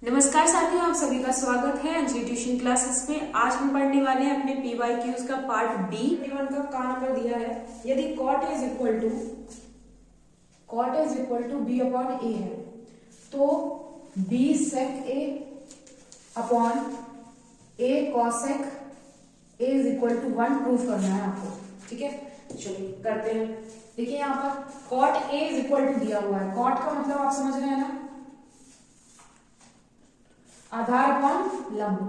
नमस्कार साथियों, आप सभी का स्वागत है अंजलि ट्यूशन क्लासेस में। आज हम पढ़ने वाले हैं अपने PYQs का पार्ट बी। वन का नंबर दिया है, यदि cot is equal to b upon a है तो b sec a अपॉन a cosec a is equal to 1 proof करना है आपको। ठीक है, चलिए करते हैं। देखिए यहाँ पर cot a is equal to दिया हुआ है। cot का मतलब आप समझ रहे हैं ना, आधार अपॉन लंब।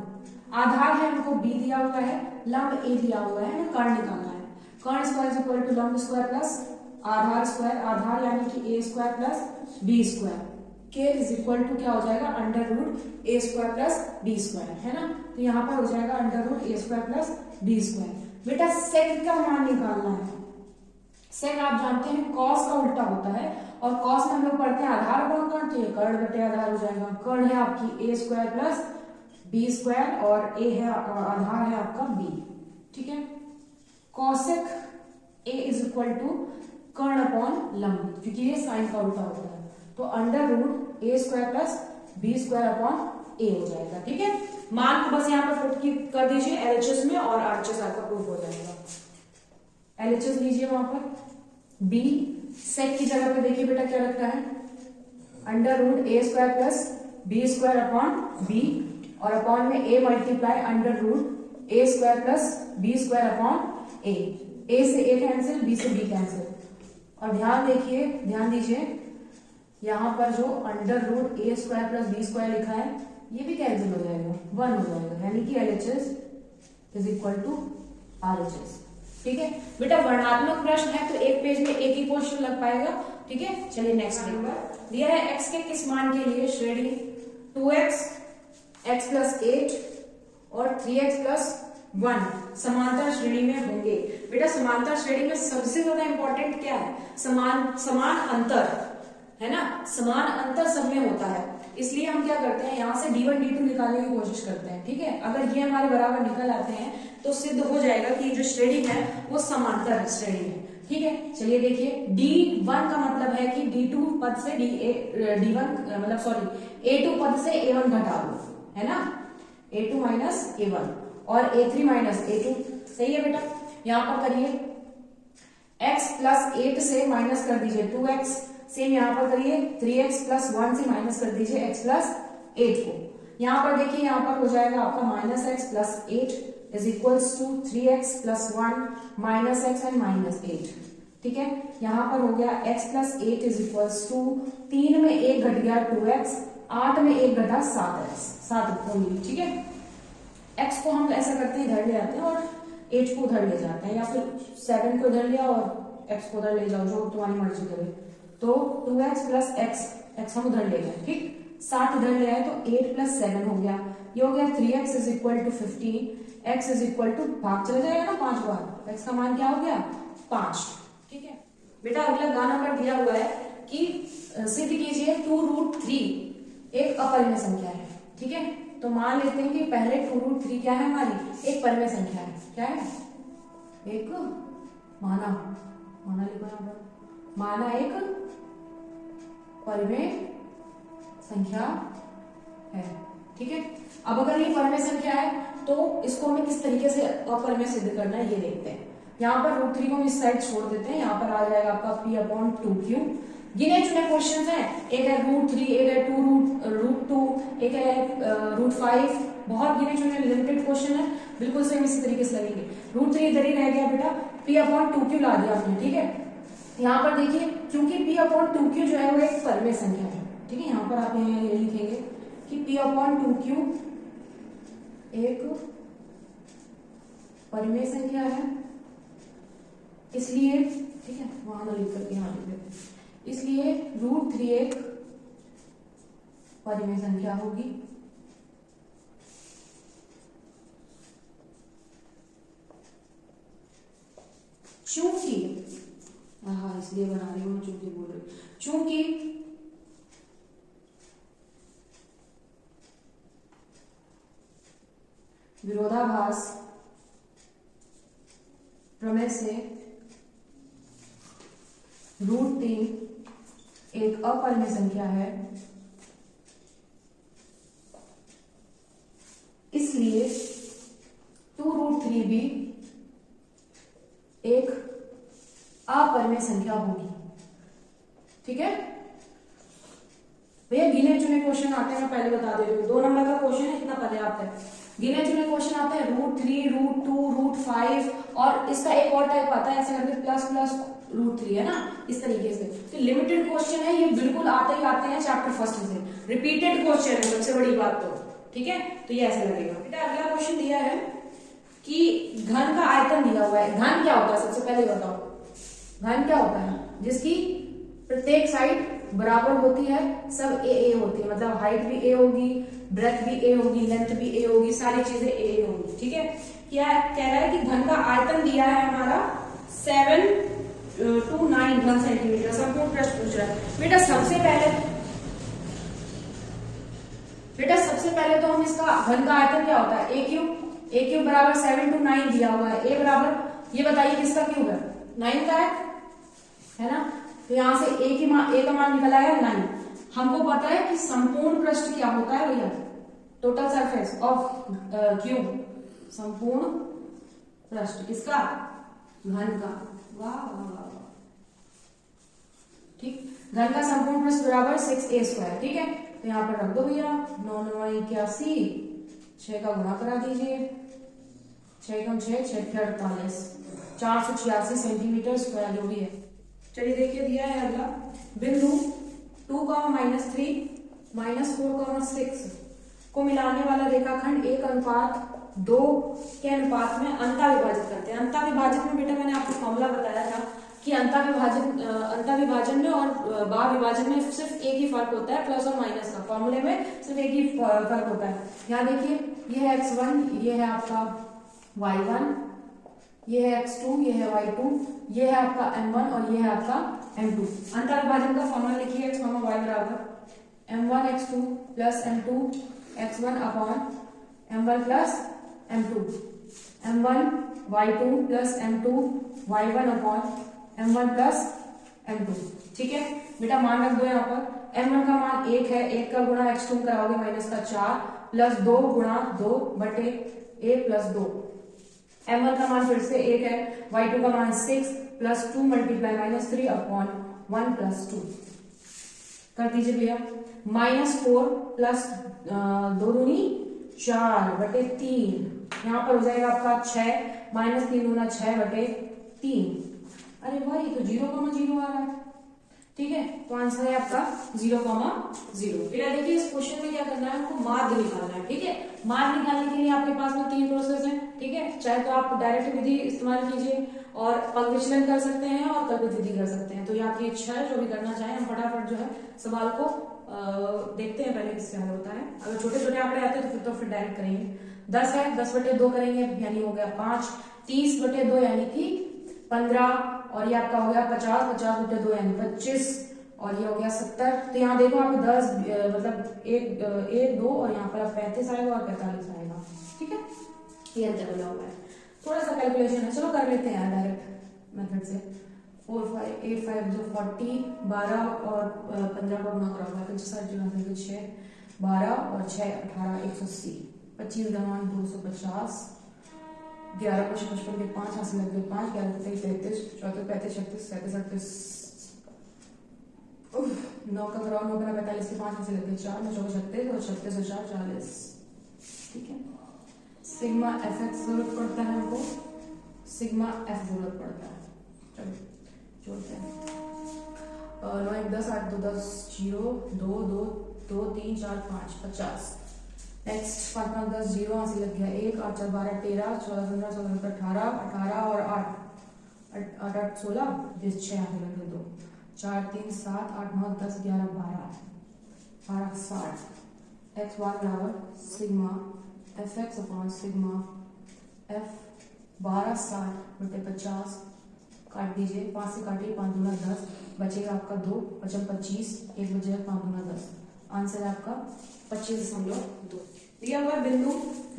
आधार है हमको b दिया हुआ है, लंब a दिया हुआ है, हमें कर्ण निकालना है। कर्ण स्क्वायर इज इक्वल टू लंब स्क्वायर प्लस आधार स्क्वायर। आधार यानी कि a square plus b square. k is equal to क्या हो जाएगा, under root a square plus b square, है ना। तो यहाँ पर हो जाएगा under root a square plus b square. बेटा सेक का मान निकालना है। सेक आप जानते हैं कॉस का उल्टा होता है, और कॉस में हम लोग पढ़ते हैं आधार अपॉन कर्ण, तो ये कर्ण बटे आधार हो जाएगा। कर्ण है आपकी a square plus b square और a है आधार है आपका b। ठीक है, cosec a is equal to कर्ण अपॉन लंब, क्योंकि ये साइन का उल्टा होता है, तो under root a square plus b square upon a हो जाएगा। ठीक है, मान को बस यहाँ पर पुट कर दीजिए LHS में और RHS आपका प्रूफ हो जाएगा। LHS लीजिए वहां पर, b सेक की जगह पे देखिए बेटा क्या रखा है, under root a square plus b square upon b, और अपॉन में a multiply under root a square plus b square upon a से a कैंसिल, b से b कैंसिल। और ध्यान दीजिए यहाँ पर जो under root a square plus b square लिखा है ये भी कैंसिल हो जाएगा, 1 हो जाएगा, यानी कि LHS is equal to RHS। ठीक है बेटा, वर्णात्मक प्रश्न है तो एक पेज में एक ही क्वेश्चन लग पाएगा। ठीक है, चलिए नेक्स्ट नंबर दिया है x के किस मान के लिए श्रेणी 2x, x प्लस 8 और 3x प्लस 1 समांतर श्रेणी में होंगे। बेटा समांतर श्रेणी में सबसे ज्यादा इंपॉर्टेंट क्या है, समान अंतर है ना, समान अंतर सब में होता है। इसलिए हम क्या करते हैं, यहाँ से D1 D2 निकालने की कोशिश करते हैं। ठीक है, अगर ये हमारे बराबर निकल आते हैं तो सिद्ध हो जाएगा कि जो श्रेणी है वो समांतर श्रेणी है। ठीक है, चलिए देखिए D1 का मतलब है कि D2 पद से A2 पद से A1 घटा दो, है ना, A2 माइनस A1 और A3 माइनस A2। सही है बेटा, यहाँ पर करिए x प्लस 8 से माइनस कर दीजिए 2x, सेम यहाँ पर करिए 3x प्लस 1 से माइनस कर दीजिए x प्लस 8 को। यहाँ पर देखिए यहाँ पर हो जाएगा आपका minus x plus 8 is equals to 3x plus 1 minus x and minus 8। ठीक है, यहाँ पर हो गया x plus 8 is equals to 3 में 1 घट गया 2x, 8 में 1 घटा 7 होंगी। ठीक है, x को हम ऐसा करते हैं इधर ले आते हैं और 8 को उधर ले जाते हैं, या फिर 7 को इधर लिया और x को उधर ले जाओ, जो तुम्हारी मर्जी करे। तो 2x प्लस x हम उधर ले गए, ठीक, 7 इधर ले आए तो 8 प्लस 7 हो गया, ये हो गया 3x is equal to 15, x is equal to भाग चला जाएगा ना 5 बार, x का मान क्या हो गया 5। ठीक है बेटा, अगला गा नंबर दिया हुआ है कि सिद्ध कीजिए 2√3 एक अपरिमेय संख्या है। ठीक है, तो मान लेते हैं कि पहले 2√3 क्या है हमारी, एक परिमेय संख्या है। क्या है, एक माना लिखो, माना एक परिमेय संख्या है। ठीक है, अब अगर ये परिमेय संख्या है तो इसको हमें किस तरीके से अपरिमेय सिद्ध करना है ये देखते हैं। यहाँ पर √3 को हम इस साइड छोड़ देते हैं, यहाँ पर आ जाएगा आपका p/2q। गिने चुने क्वेश्चन हैं, एक है √3, एक है √2, एक है √5, बहुत गिने चुने लिमिटेड क्वेश्चन है, बिल्कुल सेम इसी तरीके से लगेंगे। √3 इधर ही रह गया बेटा, p/2q ला दिया आपने। ठीक है, यहाँ पर देखिए क्योंकि p/2q जो है वो एक परिमेय संख्या है। ठीक है, यहाँ पर आप ये लिखेंगे कि p/2q एक परिमेय संख्या है, इसलिए ठीक है वहां ना लिख करके यहाँ लिख देते, इसलिए √3 एक परिमेय संख्या होगी। चूंकि इसलिए बना रही हूँ, चूंकि बोल रही हूँ, चूंकि विरोधाभास प्रमेय से √3 एक अपरिमेय संख्या है, इसीलिए 2√3 भी एक अपरिमेय संख्या होगी। ठीक है भैया, गिने चुने क्वेश्चन आते हैं, मैं पहले बता दे रही हूँ, 2 नंबर का क्वेश्चन है, इतना पर्याप्त है। गिने चुने क्वेश्चन आते हैं √3, √2, √5 और इसका एक और टाइप आता है ऐसे करके ++√3 है ना, इस तरीके से। तो लिमिटेड क्वेश्चन है ये, बिल्कुल आते ही आते हैं चैप्टर फर्स्ट से, रिपीटेड क्वेश्चन है सबसे बड़ी बात तो। ठीक है, तो ये ऐसे लगेगा। बेटा अगला क्वेश्चन दिया है कि घन का आयतन दिया हुआ है। घन क्या होता है सबसे पहले बताओ, घन क्या होता है? जिसकी प्रत्येक साइड बराबर होती है, सब ए होती है, मतलब हाइट भी ए होगी, ब्रेथ भी ए होगी, लेंथ भी ए होगी, सारी चीजें ए होगी। ठीक है, क्या कह रहा है कि घन का आयतन दिया है हमारा 7 to 9 घन सेंटीमीटर। संपूर्ण पृष्ठ पूछ रहा है। बेटा सबसे पहले तो हम इसका घन का आयतन क्या होता है, ए क्यूब बराबर 7 to 9 दिया हुआ है। ए बराबर, ये बताइए किसका क्यूब है? 9 का है ना। तो यहां से ए का मान निकल आया 9। हमको पता है कि संपूर्ण पृष्ठ क्या होता है भैया, टोटल सरफेस ऑफ क्यूब, संपूर्ण पृष्ठ किसका? घन का। वाह वाह वाह, ठीक। घन का संपूर्ण पृष्ठ बराबर 6a²। ठीक है, तो यहाँ पर रख दो भैया, 9 9 81, 6 का गुणा करा दीजिए, 6 कम 6 6 48, 486 सेंटीमीटर स्क्वायर जो भी है। चलिए देखिए दिया है अगला, बिंदु 2, -3, -4, 6 को मिलाने वाला रेखाखंड 1:2 के अनुपात में अंताविभाजित करते हैं। अंताविभाजित में बेटा मैंने आपको फॉर्मूला बताया था कि अंताविभाजन में और बाह्य विभाजन में सिर्फ एक ही फर्क होता है, प्लस और माइनस का। फॉर्मूले में सिर्फ एक ही फर्क होता है। यहाँ देखिए, ये है x1, ये है आपका y1, ये है x2, ये है y2, ये है आपका m1 और ये है आपका m2। अंतर्विभाजन का फॉर्मूला लिखिए, x, y बराबर m1 x2 plus m2 x1 upon m1 plus m2, m1 y2 plus m2 y1 upon m1 plus m2। ठीक है बेटा, मान रख दो यहाँ पर। m1 का मान 1 है, 1 का गुणा x2 कराओगे माइनस का 4 प्लस 2 गुणा 2 बटे a प्लस 2। m1 का मान फिर से 1 है, y2 का मान 6 प्लस 2 मल्टीप्लाई -3 अपॉन 1 प्लस 2 कर दीजिए भैया। -4 प्लस 2 दूनी 4 बटे 3, यहाँ पर हो जाएगा आपका 6 -3 दूना 6 बटे 3। अरे भाई तो 0,0 आ रहा है। ठीक है, तो आंसर है आपका 0,0। फिर देखिए इस क्वेश्चन में क्या करना है, हमको मार्ग निकालना है। ठीक है, मार्ग निकालने के लिए आपके पास में 3 प्रोसेस हैं। ठीक है, चाहे तो आप डायरेक्ट विधि इस्तेमाल कीजिए और पंग विचलन कर सकते हैं और कल्पित विधि कर सकते हैं। तो ये आपकी इच्छा है, जो भी करना चाहें। हम फटाफट जो है सवाल को देखते हैं पहले किससे हल होता है। अगर छोटे छोटे आंकड़े आते हैं तो फिर डायरेक्ट करेंगे। 10 है, 10 बटे 2 करेंगे यानी हो गया 5, 30 बटे 2 यानी कि 15 और ये आपका हो गया 50, 50 बटे 2 यानी 25 और ये हो गया 70। तो यहाँ देखो आप 10 मतलब 1 2 और यहाँ पर आप 35 आएगा और 45 आएगा। ठीक है, ये अंतर बना हुआ है, थोड़ा सा कैलकुलेशन है, चलो कर लेते हैं डायरेक्ट मेथड से। 4 5 8 5 जो 40, 12 और 15 का गुणा करा 25 6 12 और 6 18 180, 25 दमान 250, 11 को 55 के 5 हाथ से लग गए 5, 11 को 33 34 35 36 37 38 9 का कराओ, 9 का 45 के 5 हाथ से लग गए 4 9 चौके 36 और 36 और 4 40। ठीक है, सिग्मा एफ एक्स जरूरत पड़ता है हमको, सिग्मा एफ जरूरत पड़ता है। चलो जोड़ते हैं, 9 1 10 8 2 10 0 2 2 2 3 4 5 50। नेक्स्ट 5 5 10 0 यहाँ से लग गया 1 8 4 12 13 14 15 16 18 18 और 8 8 16 जिस 6 यहाँ से लग गए 2 4 3 7 8 9 10 11 12 12 60। x1 बराबर sigma F x upon sigma F 12 60 बटे 50 काट दीजिए, 5 से काटिए 5 दूना 10 बचेगा आपका 2 बचा 25, 1 बचेगा 5 दूना 10, आंसर है आपका 25.2। दिया हुआ बिंदु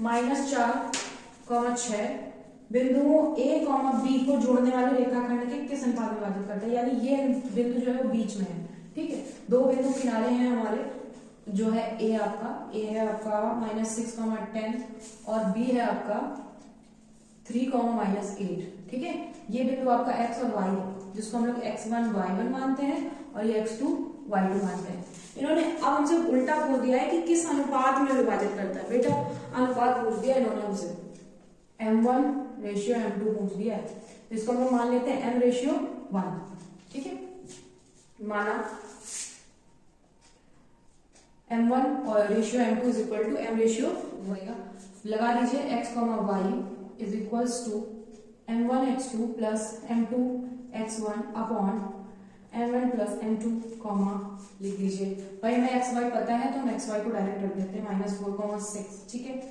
-4, 6 बिंदुओं A, B को जोड़ने वाले रेखाखंड के किस अनुपात में विभाजित करते हैं, यानी ये बिंदु जो है वो बीच में है। ठीक है, 2 बिंदु किनारे हैं हमारे जो है ए है आपका -6, 10 और बी है आपका 3, -8। ठीक है, ये बिंदु आपका एक्स और वाई है, जिसको हम लोग x1 y1 मानते हैं और ये x2 y2 मानते हैं। इन्होंने अब हमसे उल्टा पूछ दिया है कि किस अनुपात में विभाजित करता है। बेटा अनुपात पूछ दिया इन्होंने हमसे, m1:m2 पूछ दिया है, तो इसको हम लोग मान लेते हैं m:1। ठीक है, माना m1 और ratio m2 is equal to m:1 लगा दीजिए, x, y is equals to m1x2 plus m2x1 upon m1 plus m2 लिख दीजिए। भाई हमें एक्स वाई पता है तो हम एक्स वाई को डायरेक्ट रख देते हैं -4,6। ठीक है,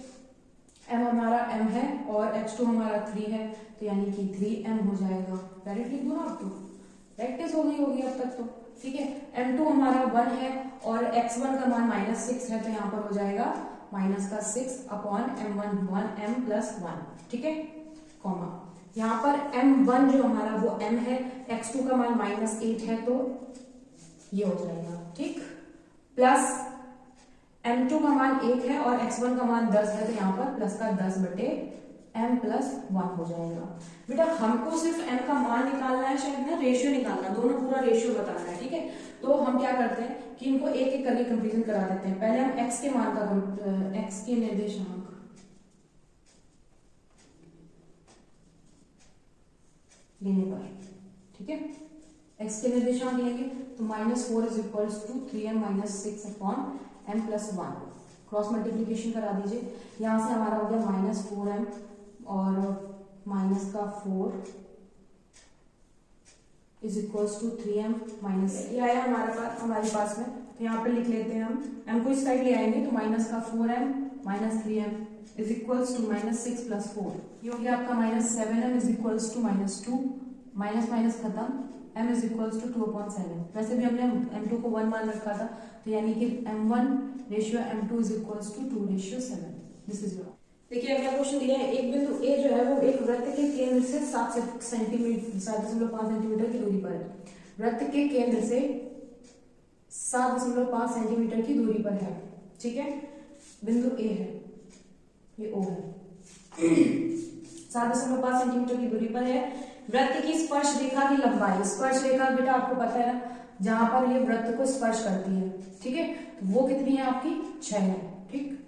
m हमारा m है और x2 हमारा 3 है, तो यानी कि 3m हो जाएगा। डायरेक्ट लिख दो ना आप, तो प्रैक्टिस हो गई होगी अब तक तो। ठीक है, m2 हमारा 1 है और x1 का मान -6 है, तो यहाँ पर हो जाएगा -6 अपॉन m1 1m प्लस 1। ठीक है, कॉमा यहाँ पर m1 जो हमारा वो m है, x2 का मान -8 है, तो ये हो जाएगा। ठीक, प्लस m2 का मान 1 है और x1 का मान 10 है, तो यहाँ पर प्लस का 10/m प्लस 1 हो जाएगा। बेटा हमको सिर्फ m का मान निकालना है, शायद ना रेशियो निकालना, दोनों पूरा रेशियो बताना है। ठीक है, तो हम क्या करते हैं कि इनको एक एक करके कंपेरिजन करा देते हैं। पहले हम x के मान का x के निर्देशांक लेने पर, ठीक है, x के निर्देशांक लेंगे तो -4 is equals to 3m -6 upon m plus 1। Cross multiplication करा दीजिए, यहाँ से हमारा हो गया -4m और माइनस का 4 is equals to 3m minus, ये आया हमारे पास में, तो यहाँ पे लिख लेते हैं हम m को इस साइड ले आएंगे तो माइनस का 4m minus 3m is equals to -6 plus 4, ये हो गया आपका -7m is equals to -2, minus minus खत्म, m इज इक्वल्स टू 2/7। वैसे भी हमने m2 को 1 मान रखा था, तो यानी कि m1:m2 is equals to 2:7। This is your. देखिए अगला क्वेश्चन दिया है, एक बिंदु A जो है वो एक वृत्त के केंद्र से 7.5 सेंटीमीटर की दूरी पर है। वृत्त के केंद्र से 7.5 सेंटीमीटर की दूरी पर है। ठीक है, बिंदु A है, ये O है, 7.5 सेंटीमीटर की दूरी पर है। वृत्त की स्पर्श रेखा की लंबाई, स्पर्श रेखा बेटा आपको पता है ना, जहां पर ये वृत्त को स्पर्श करती है। ठीक है, तो वो कितनी है आपकी 6 है। ठीक,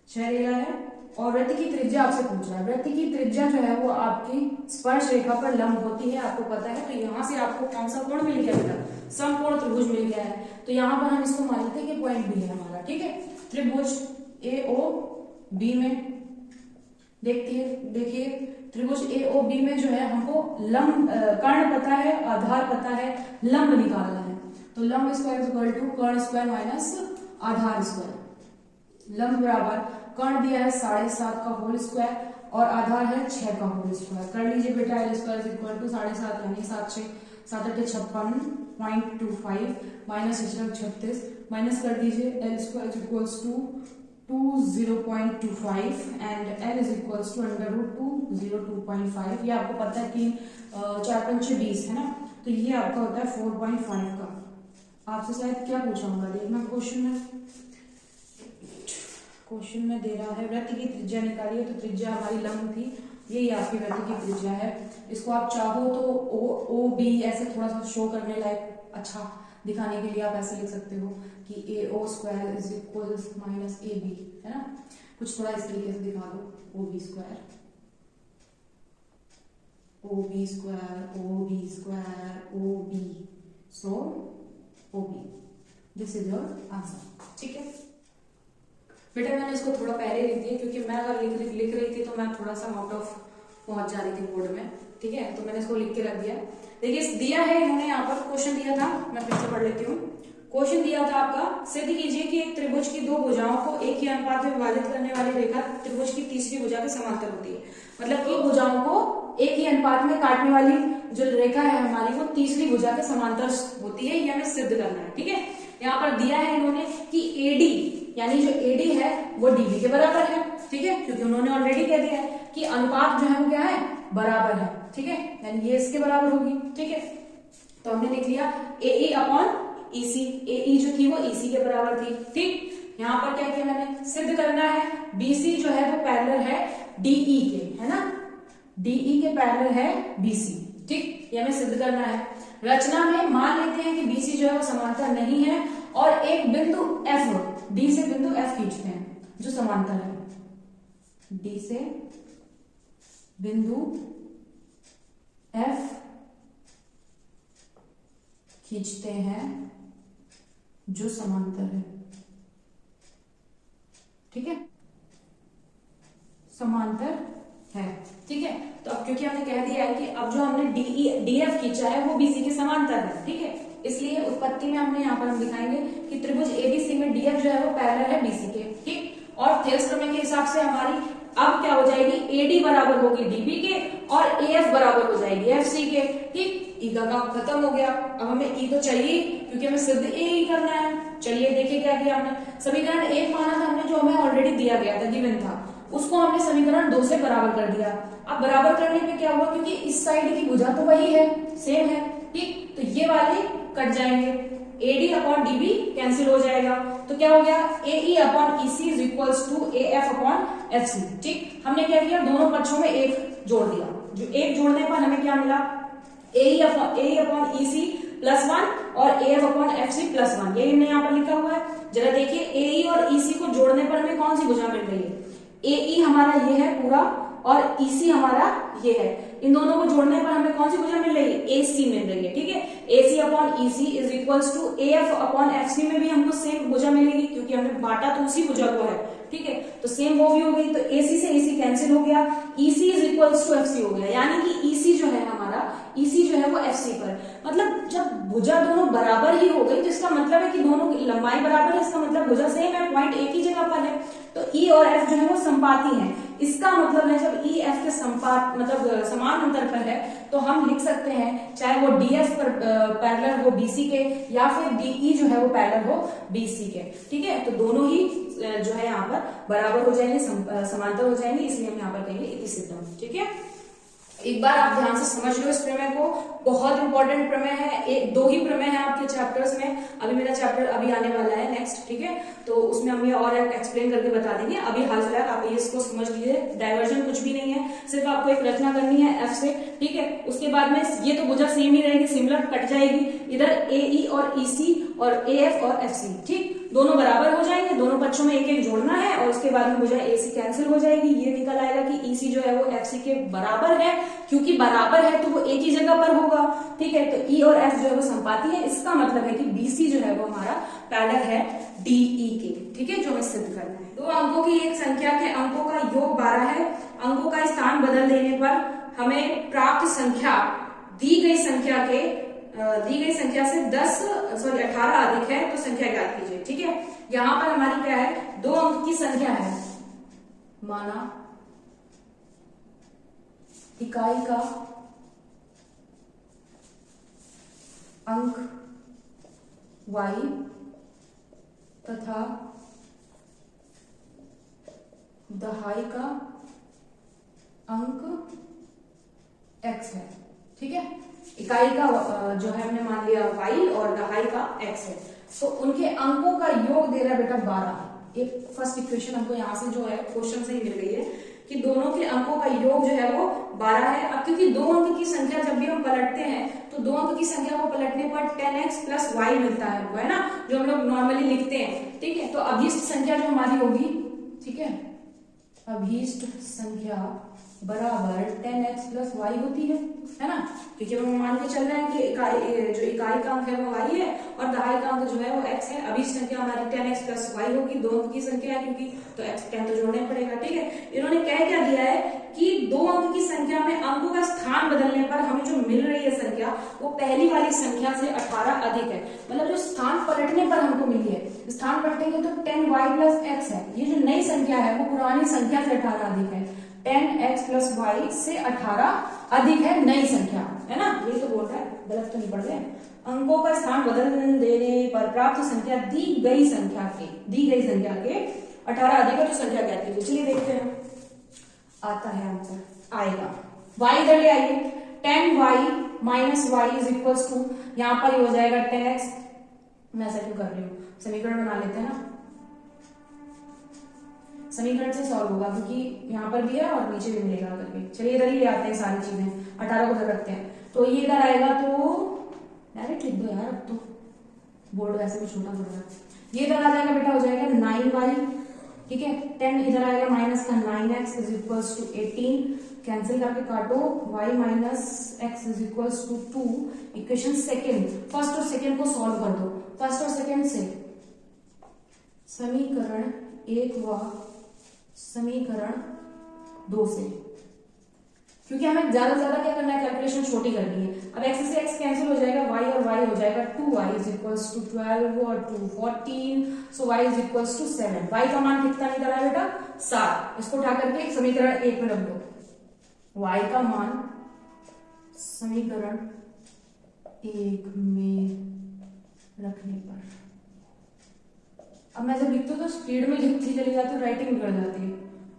6 रेखा है और वृत्त की त्रिज्या आपसे पूछ रहा है। वृत्त की त्रिज्या जो है वो आपकी स्पर्श रेखा पर लंब होती है, आपको पता है। तो यहाँ से आपको कौन सा कोण मिल गया बेटा, समकोण त्रिभुज मिल गया है। तो यहाँ पर हम इसको मान लेते हैं कि पॉइंट बी है हमारा। ठीक है, त्रिभुज AOB में देखिए त्रिभुज AOB में जो है हमको लंब कर्ण पता है, आधार पता है, लंब निकालना है। तो लंब स्क्वायर इक्वल टू कर्ण स्क्वायर माइनस आधार स्क्वायर। लंब बराबर कर्ण दिया है 7.5 का होल स्क्वायर और आधार है 6 का होल स्क्वायर। कर लीजिए बेटा, l स्क्वायर इक्वल टू 7.5 यानी 56.25 माइनस 36 माइनस कर दीजिए, l square equals to 20.25 and l is equals to √2 ये आपको पता है कि 4×5 है ना, तो ये आपका होता है 4.5 का। आपसे शायद क्या पूछा होगा देखना क्वेश्चन में दे रहा है वृत्त की त्रिज्या निकालिए, तो त्रिज्या हमारी लंब थी, यही आपकी वृत्त की त्रिज्या है। इसको आप चाहो तो OB ऐसे थोड़ा सा शो करने लायक अच्छा दिखाने के लिए आप ऐसे लिख सकते हो कि AO square is equal minus AB, है ना, कुछ थोड़ा इस तरीके से दिखा दो, OB square OB so OB, this is your answer. ठीक है बेटा, मैंने इसको थोड़ा पहले लिख दिया क्योंकि मैं अगर लिख रही थी तो मैं थोड़ा सा आउट ऑफ पहुंच जा रही थी बोर्ड में। ठीक है, तो मैंने इसको लिख के रख दिया। देखिए दिया है इन्होंने यहाँ पर क्वेश्चन दिया था, मैं फिर से पढ़ लेती हूँ। क्वेश्चन दिया था आपका, सिद्ध कीजिए कि एक त्रिभुज की दो भुजाओं को एक ही अनुपात में विभाजित करने वाली रेखा त्रिभुज की तीसरी भुजा के समांतर होती है। मतलब कि भुजाओं को एक ही अनुपात में काटने वाली जो रेखा है हमारी वो तीसरी भुजा के समांतर होती है, ये हमें सिद्ध करना है। ठीक है, यहाँ पर दिया है इन्होंने कि AD यानी जो AD है वो DB के बराबर है। ठीक है, क्योंकि उन्होंने ऑलरेडी कह दिया है कि अनुपात जो है वो क्या है, बराबर है। ठीक है, यानी ये इसके बराबर होगी। ठीक है, तो हमने लिख लिया AE अपॉन EC, AE जो थी वो EC के बराबर थी। ठीक, यहाँ पर क्या किया मैंने, सिद्ध करना है BC जो है वो पैरेलल है DE के, है ना, DE के पैरेलल है BC। ठीक, ये हमें सिद्ध करना है। रचना में मान लेते हैं कि BC जो है वो समांतर नहीं है और एक बिंदु F, D से बिंदु F खींचते हैं जो समांतर है, D से बिंदु F खींचते हैं जो समांतर है। ठीक है, समांतर है। ठीक है, तो अब क्योंकि हमने कह दिया है कि अब जो हमने DF खींचा है वो BC के समांतर है। ठीक है, इसलिए उत्पत्ति में हमने यहाँ पर हम दिखाएंगे कि त्रिभुज ABC में DF जो है वो पैरेलल है BC के। ठीक, और थेल्स प्रमेय के हिसाब से हमारी अब क्या हो जाएगी, AD बराबर होगी DB के और AF बराबर हो जाएगी FC के। ठीक, E का काम खत्म हो गया। अब हमें E तो चाहिए क्योंकि हमें सिद्ध AE करना है। चलिए देखिए क्या किया हमने, समीकरण 1 माना था हमने, जो हमें ऑलरेडी दिया गया था, गिवन था, उसको हमने समीकरण 2 से बराबर कर दिया। अब बराबर करने पे क्या हुआ, क्योंकि इस साइड की भुजा तो वही है, सेम है। ठीक, तो ये वाले कट जाएंगे, AD अपॉन DB कैंसिल हो जाएगा, तो क्या हो गया, AE upon EC is equals to AF upon FC। ठीक, हमने क्या किया, दोनों पक्षों में एक जोड़ दिया, जो एक जोड़ने पर हमें क्या मिला, AE अपॉन EC प्लस 1 और AF अपॉन FC प्लस 1। ये हमने यहाँ पर लिखा हुआ है, जरा देखिए AE और EC को जोड़ने पर हमें कौन सी भुजा मिल रही है, AE हमारा ये है पूरा और EC हमारा ये है, इन दोनों को जोड़ने पर हमें कौन सी भुजा मिल रही है, AC मिल रही है। ठीक है, AC upon EC is equals to AF upon FC में भी हमको सेम भुजा मिलेगी क्योंकि हमने बांटा तो उसी भुजा को है। ठीक है, तो सेम वो भी हो गई, तो AC से AC कैंसिल हो गया, EC is equals to FC हो गया, यानी कि EC जो है हमारा, EC जो है वो FC पर, मतलब जब भुजा दोनों बराबर ही हो गई तो इसका मतलब है कि दोनों की लंबाई बराबर है, इसका मतलब भुजा सेम है, पॉइंट एक ही जगह पर है, तो E और F जो है वो संपाती हैं। इसका मतलब है जब E F के संपात मतलब समान अंतर पर है तो हम लिख सकते हैं चाहे वो DF पर पैरेलल हो BC के या फिर DE जो है वो पैरेलल हो BC के। ठीक है, तो दोनों ही जो है यहाँ पर बराबर हो जाएंगे, समांतर हो जाएंगे, इसलिए हम यहाँ पर कहेंगे इति सिद्धम। ठीक है, एक बार आप ध्यान से समझ लो इस प्रमेय को, बहुत इंपॉर्टेंट प्रमेय है। एक दो ही प्रमेय है आपके चैप्टर्स में, अभी मेरा चैप्टर अभी आने वाला है नेक्स्ट। ठीक है, तो उसमें हम ये और एक्सप्लेन करके बता देंगे। अभी हाल फिलहाल आप ये इसको समझ लीजिए, डाइवर्जन कुछ भी नहीं है, सिर्फ आपको एक रचना करनी है F से। ठीक है, उसके बाद में ये तो भुजा सेम ही रहेगी, सिमिलर कट जाएगी, इधर AE और EC और AF और FC ठीक दोनों बराबर हो जाएंगे, दोनों पक्षों में एक एक जोड़ना है और उसके बाद में भुजा AC कैंसिल हो जाएगी। ये निकल आएगा कि EC जो है वो FC के बराबर है, क्योंकि बराबर है तो वो एक ही जगह पर होगा। ठीक है, तो E और F जो है वो संपाती है, इसका मतलब है कि BC जो है वो हमारा पैरेलल है DE के। ठीक है, जो हमें सिद्ध करना है। दो अंकों की एक संख्या के अंकों का योग 12 है, अंकों का स्थान बदल देने पर हमें प्राप्त संख्या दी गई संख्या से 18 अधिक है तो संख्या ज्ञात कीजिए। ठीक है, यहां पर हमारी क्या है, दो अंक की संख्या है, माना इकाई का अंक y तथा दहाई का अंक x है। ठीक है, इकाई का जो है हमने मान लिया y और दहाई का x है, तो उनके अंकों का योग दे रहा है बेटा 12। एक फर्स्ट इक्वेशन हमको यहाँ से जो है क्वेश्चन से ही मिल गई है कि दोनों के अंकों का योग जो है वो 12 है। अब क्योंकि दो अंक की संख्या जब भी हम पलटते हैं तो दो अंक की संख्या को पलटने पर 10x प्लस y मिलता है हमको, है ना, जो हम लोग नॉर्मली लिखते हैं। ठीक है, तो अभीष्ट संख्या जो हमारी होगी, ठीक है, अभीष्ट संख्या बराबर 10x प्लस y होती है ना, क्योंकि हम मान के चल रहे हैं कि इकाई का अंक है वो y है और दहाई का अंक जो है वो x है। अभीष्ट संख्या हमारी 10x प्लस y होगी, दो अंक की संख्या है क्योंकि, तो x 10 तो जोड़ना पड़ेगा। ठीक है, इन्होंने क्या दिया है कि दो अंक की संख्या में अंकों का स्थान बदलने पर हमें जो मिल रही है संख्या वो पहली वाली संख्या से 18 अधिक है, मतलब जो स्थान पलटने पर हमको मिली है, स्थान पलटेंगे तो 10y प्लस x है, ये जो नई संख्या है वो पुरानी संख्या से 18 अधिक है, 10x प्लस y से 18 अधिक है नई संख्या, है ना, ये तो बोल रहा है, गलत तो नहीं पढ़ रहे। अंकों का स्थान बदल देने पर प्राप्त संख्या दी गई संख्या के 18 अधिक है तो संख्या कहती है। चलिए देखते हैं, आता है आंसर, आएगा y इधर ले आइए, 10y minus y is equal to, यहाँ पर हो जाएगा 10x। मैं ऐसा क्यों कर रही हूँ, समीकरण बना लेते हैं ना, समीकरण से सॉल्व होगा, क्योंकि यहाँ पर भी है और नीचे भी मिलेगा करके। चलिए इधर ही ले आते हैं सारी चीजें, 18 को इधर रखते हैं, तो ये इधर आएगा तो डायरेक्ट लिख दो यार, अब तो बोर्ड वैसे भी छोटा पड़ रहा है। ये इधर आ जाएगा बेटा, हो जाएगा 9y, ठीक है। 10 इधर आएगा माइनस का 9x is equals to 18, cancel करके काटो, y minus x is equals to 2। Equation second, first और सेकेंड को सॉल्व कर दो, फर्स्ट और सेकेंड से समीकरण 1 व समीकरण 2 से, क्योंकि हमें ज्यादा से ज्यादा क्या करना है, कैलकुलेशन छोटी करनी है। अब x से x कैंसिल हो जाएगा, y और y हो जाएगा 2y इज इक्वल्स टू 12 और 2 14, so y is equals to 7। y का मान कितना निकल रहा है बेटा, 7। इसको उठा करके समीकरण 1 में रख दो, y का मान समीकरण 1 में रखने पर, अब मैं जब लिखती हूँ तो स्पीड में लिखती चली जाती हूँ, राइटिंग बिगड़ जाती है।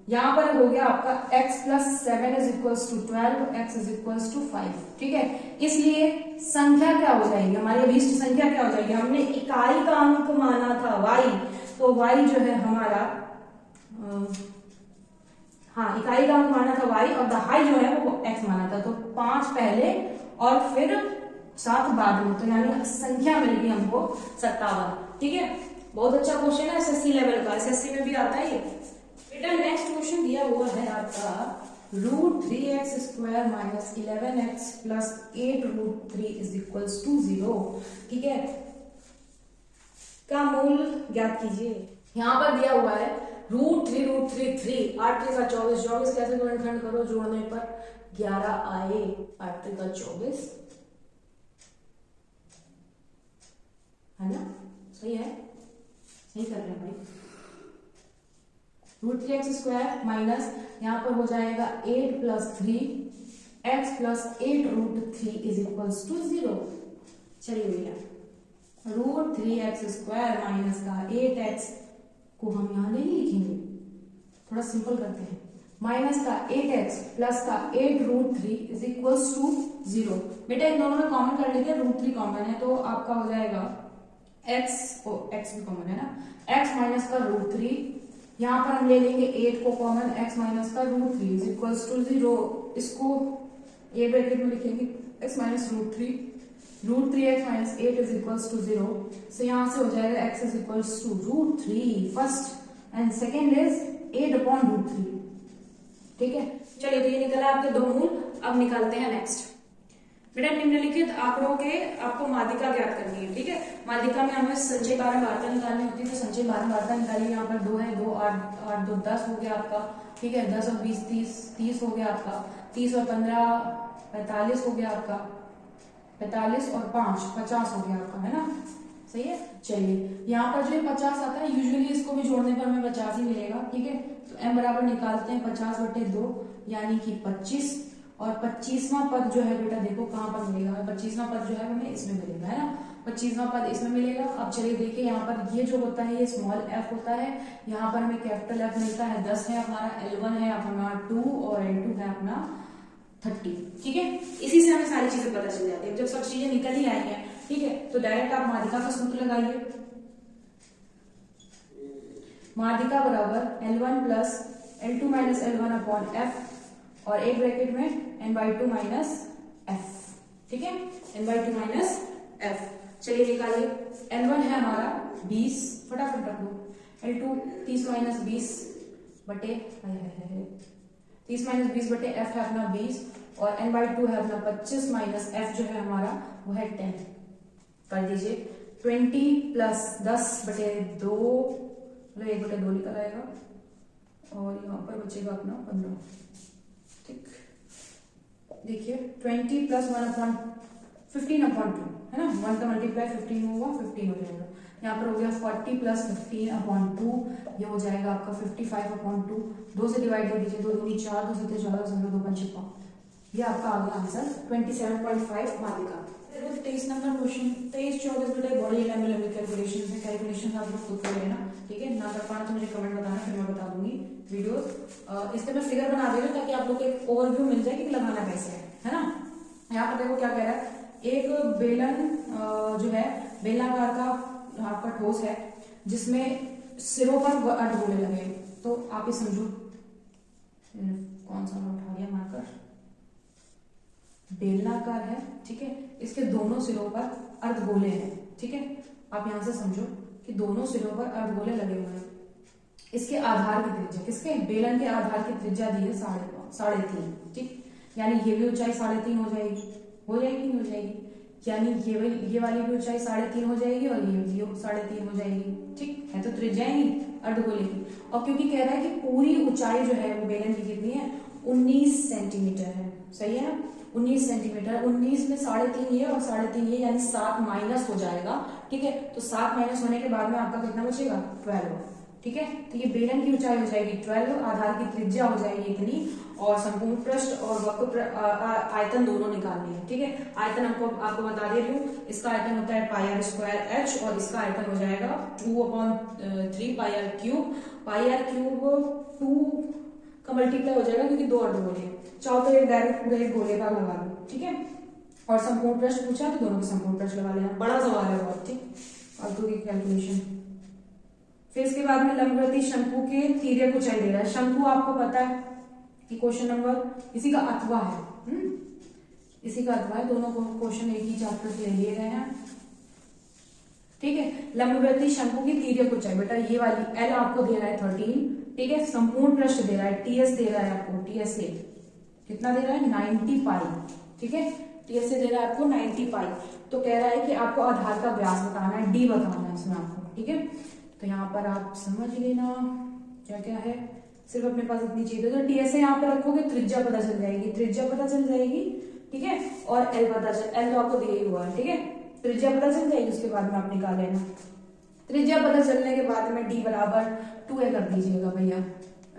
यहाँ पर हो गया आपका x plus 7 is equals to 12, x is equals to 5, ठीक है। इसलिए संख्या क्या हो जाएगी हमारी, अभीष्ट संख्या क्या हो जाएगी, हमने इकाई का अंक माना था y, तो y जो है हमारा हाँ इकाई का अंक माना था y, और दहाई जो है वो x माना था, तो 5 पहले और फिर 7 बाद में, तो यानी संख्या मिल गई हमको 57, ठीक है। बहुत अच्छा क्वेश्चन है एसएससी लेवल का, एसएससी में भी आता है ये बेटा। नेक्स्ट क्वेश्चन दिया हुआ है आपका √3x² minus 11x plus 8√3 is equals to 0, ठीक है, का मूल ज्ञात कीजिए। यहाँ पर दिया हुआ है √3 3, 8 3 का 24, 24 कैसे गुणनखंड करो, जोड़ने पर 11 आए, 8 3 का 24, है ना, सही है, सही कर रहे हैं भाई। √3x² माइनस यहाँ पर हो जाएगा 8 plus 3 x plus 8√3 is equals to 0। चलिए भैया √3x² माइनस का 8x को हम यहाँ नहीं लिखेंगे, थोड़ा सिंपल करते हैं, माइनस का 8x प्लस का 8√3 इज इक्वल्स टू 0। बेटा इन दोनों में कॉमन कर लेते हैं, √3 कॉमन है तो आपका हो जाएगा x भी कॉमन है ना, x माइनस का √3, यहाँ पर हम ले लेंगे 8 को कॉमन, x माइनस का √3 इज इक्वल्स टू 0। इसको ये ब्रैकेट में लिखेंगे x minus √3, √3x minus 8 is equals to 0, so यहाँ से हो जाएगा x is equals to √3 first and second is 8/√3, ठीक है। चलिए तो ये निकला आपके दो मूल। अब निकालते हैं नेक्स्ट बेटा, निम्नलिखित आंकड़ों के आपको माध्यिका ज्ञात करनी है, ठीक है। माध्यिका में हमें संचय बारंबारता निकालनी होती है, तो संचय बारंबारता निकालिए। यहाँ पर 2 है, 2 8 8 2 10 हो गया आपका, ठीक है। 10 और 20 30 हो गया आपका, 30 और 15 45 हो गया आपका, 45 और 5 50 हो गया आपका, है ना, सही है। चलिए यहाँ पर जो 50 आता है, यूजुअली इसको भी जोड़ने पर हमें 50 ही मिलेगा, ठीक है। तो m बराबर निकालते हैं 50/2 यानी कि 25, और 25वां पद जो है बेटा देखो कहाँ पर मिलेगा, 25वां पद जो है हमें इसमें मिलेगा, है ना, 25वां पद इसमें मिलेगा। अब चलिए देखिए यहाँ पर ये जो होता है ये स्मॉल f होता है, यहाँ पर हमें कैपिटल F मिलता है, 10 है हमारा, L1 है अपना 2 और L2 है अपना 30, ठीक है। इसी से हमें सारी चीजें पता चल जाती है। जब सब चीजें निकल ही आई हैं, ठीक है, तो डायरेक्ट आप माध्यिका का सूत्र लगाइए। माध्यिका बराबर L1 plus L2 minus L1 upon F, और एक ब्रैकेट में n/2 माइनस f, ठीक है, n/2 माइनस f। चलिए निकालिए, L1 है हमारा 20, फटाफट रख दो, L2 30 माइनस 20 बटे 30 माइनस 20 बटे f है अपना 20, और n/2 है अपना 25 माइनस f जो है हमारा वो है 10, कर दीजिए। 20 प्लस 10/2, मतलब 1/2 निकल आएगा, और यहाँ पर बचेगा अपना 15, ठीक। देखिए 20 प्लस 1/15/2 है ना, 1 का मल्टीप्लाई 15 होगा, 15 हो जाएगा। यहाँ पर हो गया 40 प्लस 15/2, ये हो जाएगा आपका 55/2। 2 से डिवाइड कर दीजिए, 2 दूनी 4, 2 7 14, 2 5 6, ये आपका आ गया आंसर 27.5 माध्यिका। 23 नंबर क्वेश्चन, 23-24 बेटा बड़ी लंबी लंबी कैलकुलेशन है, कैलकुलेशन आप लोग खुद कर लेना, ठीक है। ना कर पाना तो मुझे कमेंट बताना, फिर मैं बता दूंगी वीडियोस। इसके मैं फिगर बना देना ताकि आप लोग को एक ओवरव्यू मिल जाए कि लगाना कैसे है ना। यहाँ पर देखो क्या कह रहा है, एक बेलन जो है बेलनाकार का आपका ठोस है, जिसमें सिरों पर 8 गोले लगे, तो आप ये समझो, कौन सा उठा लिया मार्कर, बेलनाकार है, ठीक है, इसके दोनों सिरों पर अर्धगोले हैं, ठीक है। आप यहां से समझो कि दोनों सिरों पर अर्धगोले लगे हुए हैं। इसके आधार की त्रिज्या, किसके, बेलन के आधार की त्रिज्या दी है 3.5, ठीक, यानी ये भी ऊंचाई 3.5 हो जाएगी, नहीं हो जाएगी, यानी ये वाली भी ऊंचाई 3.5 हो जाएगी और ये भी 3.5 हो जाएगी, ठीक है। तो त्रिज्या ही अर्धगोले की, और क्योंकि कह रहा है कि पूरी ऊंचाई जो है वो बेलन की कितनी है, 19 सेंटीमीटर है, सही है ना, 19 सेंटीमीटर, 19 में 3.5 ये और 3.5 ये, यानी 7 माइनस हो जाएगा, ठीक है। तो 7 माइनस होने के बाद में आपका कितना बचेगा, 12, ठीक है। तो ये बेलन की ऊंचाई हो जाएगी 12, आधार की त्रिज्या हो जाएगी इतनी, और संपूर्ण पृष्ठ और वक्र आयतन दोनों निकालने हैं, ठीक है। आयतन आपको बता दे रही हूँ, इसका आयतन होता है पाई आर स्क्वायर एच, और इसका आयतन हो जाएगा 2/3 pi r cube. Pi r cube 2 का मल्टीप्लाई हो जाएगा क्योंकि 2 अर्धगोले हैं, चाहो तो एक डायरेक्ट पूरे एक गोले का लगा लो, ठीक है। और संपूर्ण पृष्ठ पूछा तो दोनों के संपूर्ण पृष्ठ लगा लेना, बड़ा सवाल है बहुत, ठीक, फालतू की कैलकुलेशन। फिर इसके बाद में लंबवर्ती शंकु के तिर्यक ऊंचाई दे रहा है। शंकु आपको पता है कि क्वेश्चन नंबर इसी का अथवा है, इसी का अथवा है, दोनों क्वेश्चन एक ही चैप्टर से ले लिए गए हैं, ठीक है। लंबवर्ती शंकु की तिर्यक ऊंचाई, बेटा ये वाली एल आपको दे रहा है 13, ठीक है। संपूर्ण पृष्ठ दे रहा है, टीएस दे रहा है आपको, टीएस ए कितना दे रहा है, 90 पाई, ठीक है। टीएस ए दे रहा है आपको 90 पाई। तो कह रहा है कि आपको आधार का व्यास बताना है, डी बताना है इसमें आपको, ठीक है। तो यहाँ पर आप समझ लेना क्या क्या है, सिर्फ अपने पास इतनी चीज है। तो टीएस ए यहाँ पर रखोगे, त्रिज्या पता चल जाएगी, ठीक है, और एल पता चल, एल तो आपको दिया ही हुआ है, ठीक है, त्रिज्या पता चल जाएगी, उसके बाद में आप निकाल लेना। त्रिज्या पता चलने के बाद में डी बराबर 2a कर दीजिएगा भैया,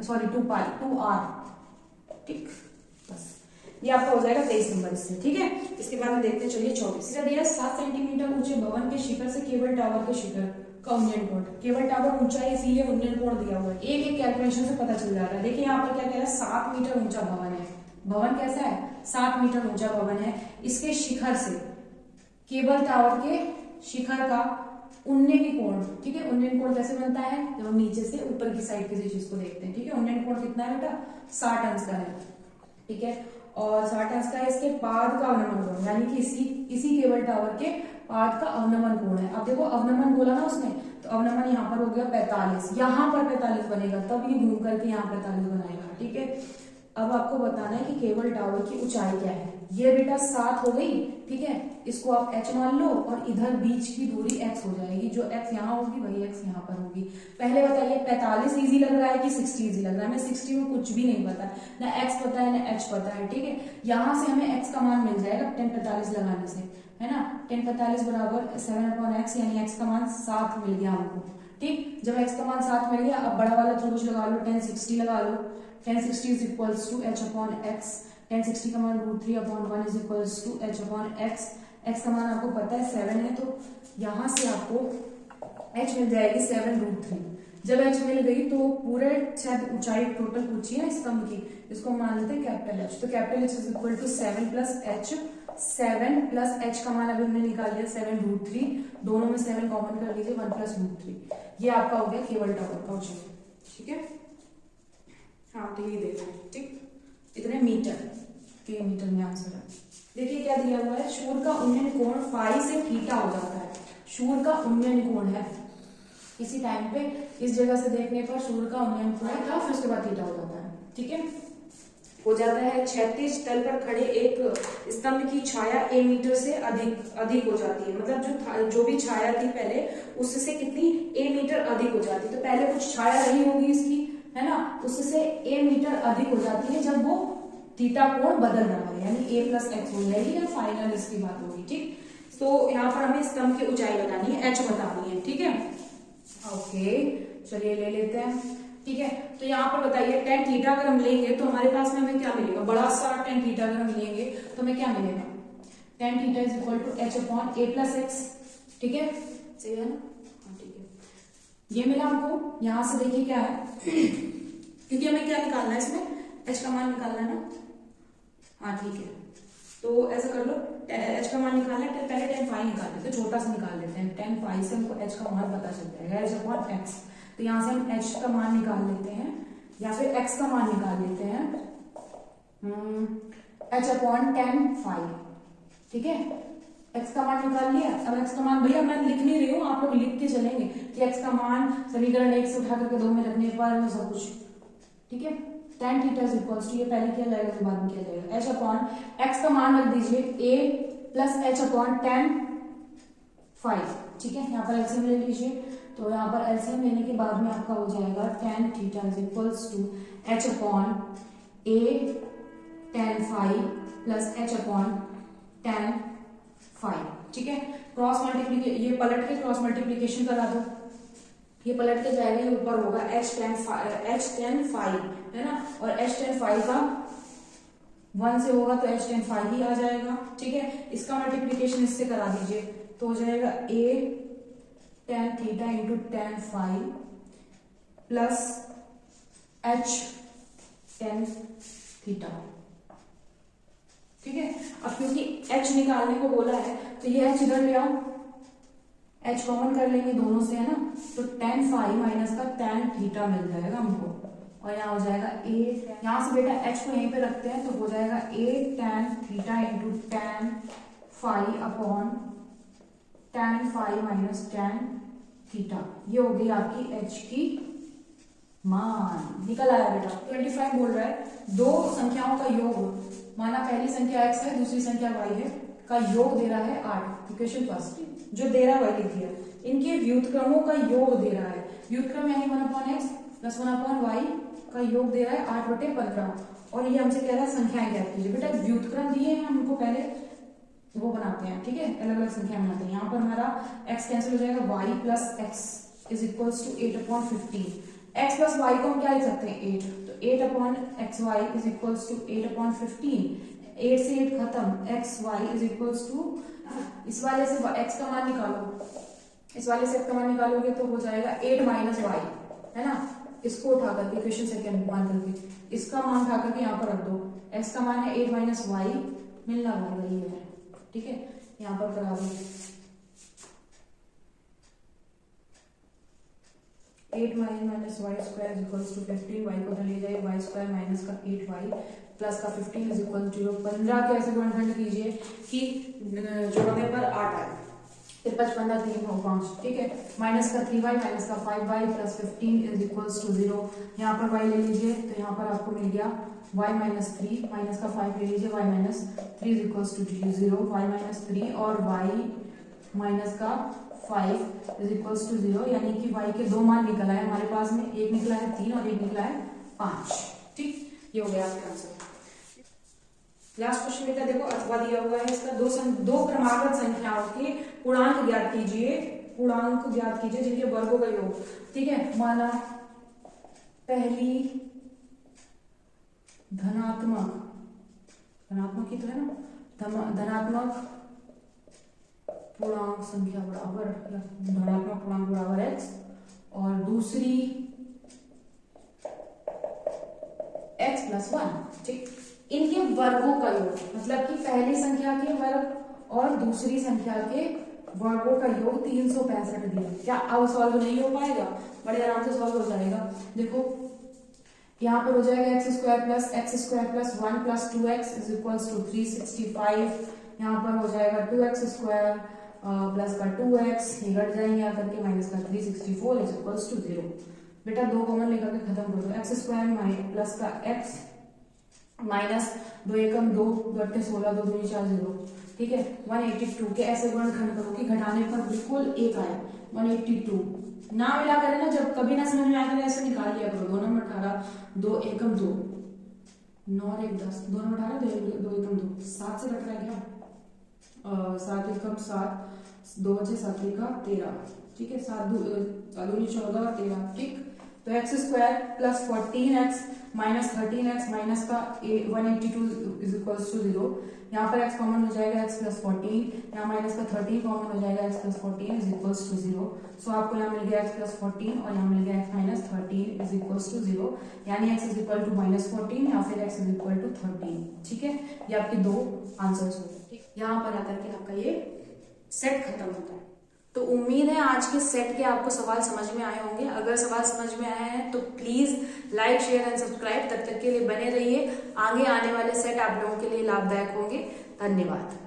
सॉरी 2 पाई 2r, ठीक, बस ये आपका हो जाएगा 23 नंबर इससे, ठीक है। इसके बाद में देखते हैं, चलिए 24 का दिया 7 सेंटीमीटर ऊंचे भवन के शिखर से केबल टावर के शिखर का उन्नयन कोण, केबल टावर ऊंचा है इसीलिए उन्नयन कोण दिया हुआ है, एक एक कैलकुलेशन से पता चल जाता है। देखिए यहाँ पर क्या कह रहा है, 7 मीटर ऊंचा भवन है, भवन कैसा है, 7 मीटर ऊंचा भवन है, इसके शिखर से केबल टावर के शिखर का उन्नयन कोण, ठीक है। उन्नयन कोण कैसे बनता है, जब हम नीचे से ऊपर की साइड किसी चीज को देखते हैं, ठीक है। उन्नयन कोण कितना है बेटा, 60 अंश का है, ठीक है, और 60 अंश का है। इसके पाद का अवनमन कोण, यानी कि इसी केबल टावर के पाद का अवनमन कोण है। अब देखो अवनमन बोला ना उसने, तो अवनमन यहाँ पर हो गया 45, यहाँ पर 45 बनेगा, तब ये घूम करके यहाँ 45 बनाएगा, ठीक है। अब आपको बताना है कि केबल टावर की ऊंचाई क्या है। ये बेटा 7 हो गई, ठीक है, इसको आप h मान लो, और इधर बीच की दूरी x हो जाएगी, जो x यहाँ होगी वही x यहाँ पर होगी। पहले बताइए 45 इजी लग रहा है कि 60 इजी लग रहा है, हमें 60 में कुछ भी नहीं पता, ना x पता है ना h पता है, ठीक है। यहाँ से हमें x का मान मिल जाएगा 1045 लगाने से, है ना, 1045 बराबर 7/x, यानी x का मान 7 मिल गया हमको, ठीक। जब x का मान 7 मिल गया, अब बड़ा वाला त्रिभुज लगा लो, 1060 लगा लो, 1060 इज इक्वल्स टू h/x, 1060 का मान √3/1 is equals to h/x, x का मान आपको पता है 7 है, तो यहाँ से आपको h मिल जाएगी 7√3। जब h मिल गई तो पूरे शायद ऊंचाई टोटल पूछी है स्तंभ की, इसको मान लेते हैं कैपिटल H, तो capital H is equal to 7 plus h, 7 plus h का मान अभी हमने निकाल लिया 7√3, दोनों में 7 कॉमन कर लीजिए, 1 प्लस √3, ये आपका हो गया केबल टावर का ऊंचाई, ठीक है। हाँ तो ये देखो, ठीक, इतने मीटर के मीटर में आंसर है। देखिए क्या दिया हुआ है, शूर का उन्नयन कोण फाई से थीटा हो जाता है, शूर का उन्नयन कोण है, इसी टाइम पे इस जगह से देखने पर शूर का उन्नयन कोण था, फिर उसके बाद थीटा हो जाता है, ठीक है, हो जाता है। क्षैतिज तल पर खड़े एक स्तंभ की छाया a मीटर से अधिक हो जाती है, मतलब जो भी छाया थी पहले उससे कितनी a मीटर अधिक हो जाती है, तो पहले कुछ छाया रही होगी इसकी, है ना, उससे a मीटर अधिक हो जाती है जब वो थीटा कोण बदल रहा है, यानी a प्लस एक्स हो जाएगी, या फाइनल इसकी बात होगी, ठीक। तो यहाँ पर हमें स्तंभ की ऊंचाई बतानी है, h बतानी है, ठीक है, ओके, चलिए ले लेते हैं, ठीक है। तो यहाँ पर बताइए tan थीटा अगर हम लेंगे तो हमारे पास में हमें क्या मिलेगा, बड़ा सा tan थीटा अगर हम लेंगे तो हमें क्या मिलेगा, tan theta is equal to h/a plus x, ठीक है, सही है ना, हाँ ठीक है, ये मिला हमको। यहाँ से देखिए क्या है क्योंकि हमें क्या निकालना है इसमें, h का मान निकालना है ना, हाँ ठीक है, तो ऐसा कर लो, h का मान निकालना है, पहले tan फाई निकाल लेते हैं, छोटा सा निकाल लेते हैं, tan फाई से हमको h का मान पता चल जाएगा, h/x, तो यहाँ से हम h का मान निकाल लेते हैं या फिर x का मान निकाल लेते हैं, h/10 ठीक है। x का मान निकाल लिया। अब x का मान भैया मैं लिख नहीं रही हूँ, आप लोग लिख के चलेंगे कि x का मान समीकरण 1 से उठा करके 2 में रखने पर वो सब कुछ ठीक है। tan theta is equals to, ये पहले किया जाएगा फिर बाद में किया जाएगा, h/x का मान रख दीजिए a प्लस h/10 ठीक है। यहाँ पर एलसीएम ले लीजिए, तो यहाँ पर एलसीएम लेने के बाद में आपका हो जाएगा tan theta is equals to h/a tan phi plus h/tan phi ठीक है। क्रॉस मल्टीप्लीकेशन, ये पलट के क्रॉस मल्टीप्लीकेशन करा दो, ये पलट के जाएगा, ये ऊपर होगा h tan फाई है ना, और h tan फाई का 1 से होगा तो h tan फाई ही आ जाएगा ठीक है। इसका मल्टीप्लीकेशन इससे करा दीजिए तो हो जाएगा a tan theta into tan phi plus h tan theta ठीक है। अब क्योंकि h निकालने को बोला है तो ये h इधर ले आओ, h कॉमन कर लेंगे दोनों से है ना, तो tan फाई माइनस का tan थीटा मिल जाएगा हमको, और यहाँ हो जाएगा a, यहाँ से बेटा h को यहीं पे रखते हैं तो हो जाएगा a tan theta into tan phi upon tan phi minus tan theta. ये हो गई आपकी h की मान, निकल आया बेटा। 25 बोल रहा है दो संख्याओं का योग, माना पहली संख्या x है दूसरी संख्या y है, का योग दे रहा है 8। इक्वेशन फर्स्ट जो दे रहा है वही लिख दिया, इनके व्युत्क्रमों का योग दे रहा है, व्युत्क्रम यानी 1/x प्लस 1/y का योग दे रहा है 8/15, और ये हमसे कह रहा है संख्याएं ज्ञात कीजिए। बेटा व्युत्क्रम दिए हैं, हम उनको पहले वो बनाते हैं ठीक है, अलग अलग संख्या बनाते हैं। यहाँ पर हमारा x कैंसिल हो जाएगा, y plus x is equals to 8/15। x plus y को हम क्या लिख सकते हैं 8, तो 8/xy इज इक्वल्स टू 8/15, 8 से 8 खत्म, xy इज इक्वल्स टू, इस वाले से x का मान निकालो, इस वाले से x का मान निकालोगे तो हो जाएगा 8 माइनस y है ना, इसको उठा करके इक्वेशन सेकंड मान करके इसका मान उठा करके यहाँ पर रख दो, x का मान है 8 माइनस y, मिलना वही है ठीक है। यहाँ पर करा दो 8 minus y square equals to 15, y को ले जाइए y स्क्वायर माइनस का 8y प्लस का 15 इज इक्वल टू 0। 15 के ऐसे गुणनखंड कीजिए कि जोड़ने पर 8 आए, फिर 5 15 3 हो 5 ठीक है, माइनस का 3y माइनस का 5y plus 15 is equals to 0। यहाँ पर y ले लीजिए तो यहाँ पर आपको मिल गया y माइनस 3 माइनस का 5 ले लीजिए, y minus 3 is equals to 0, y minus 3 और y माइनस का 5 इज इक्वल्स टू 0, यानी कि y के दो मान निकला है हमारे पास में, एक निकला है 3 और एक निकला है 5 ठीक। ये हो गया आपका आंसर। लास्ट क्वेश्चन बेटा देखो, अथवा दिया हुआ है इसका, दो क्रमागत संख्याओं के पूर्णांक ज्ञात कीजिए, पूर्णांक ज्ञात कीजिए जिनके वर्गों का योग ठीक है। माना पहली धनात्मक ही तो है ना, धनात्मक पूर्णांक संख्या बराबर या धनात्मक पूर्णांक बराबर x, और दूसरी x प्लस 1 ठीक। इनके वर्गों का योग, मतलब कि पहली संख्या के वर्ग और दूसरी संख्या के वर्गों का योग 365 दिया। क्या अब सॉल्व नहीं हो पाएगा? बड़े आराम से सॉल्व हो जाएगा। देखो यहाँ पर हो जाएगा x square plus 1 plus 2x is equals to 365। यहाँ पर हो जाएगा 2x स्क्वायर प्लस का 2x, ये घट जाएंगे आकर के माइनस का 364 इज इक्वल्स टू 0। बेटा दो कॉमन लेकर के खत्म कर दो, x स्क्वायर प्लस का x माइनस 2 एकम 2, 2 अट्ठे 16, 2 दूनी 4 0 ठीक है। 182 के ऐसे गुणनखंड करो कि घटाने पर बिल्कुल एक आए, 182 ना मिला करें ना, जब कभी ना समझ में आए ऐसे निकाल लिया करो। 2 नंबर 18, 2 एकम 2, 9 और 1 10, 2 नंबर 18, 2 एकम 2, 7 से कट रहा है क्या, 7 एकम 7, 2 बचे 7 का 13 ठीक है, 7 दूनी 14 और 13 ठीक। तो x square plus 14x minus 13x minus का 182 इज इक्वल्स टू 0। यहाँ पर x कॉमन हो जाएगा, x प्लस 14, यहाँ माइनस का 13 कॉमन हो जाएगा, x plus 14 is equals to 0। So आपको यहाँ मिल गया x प्लस 14 और यहाँ मिल गया x minus 13 is equals to 0, यानी x is equal to minus 14 या फिर x इज इक्वल टू 13 ठीक है। ये आपके दो आंसर्स हो गए ठीक। यहाँ पर आकर के आपका ये सेट खत्म होता है। तो उम्मीद है आज के सेट के आपको सवाल समझ में आए होंगे। अगर सवाल समझ में आए हैं तो please like, share and subscribe. तब तक के लिए बने रहिए, आगे आने वाले सेट आप लोगों के लिए लाभदायक होंगे। धन्यवाद।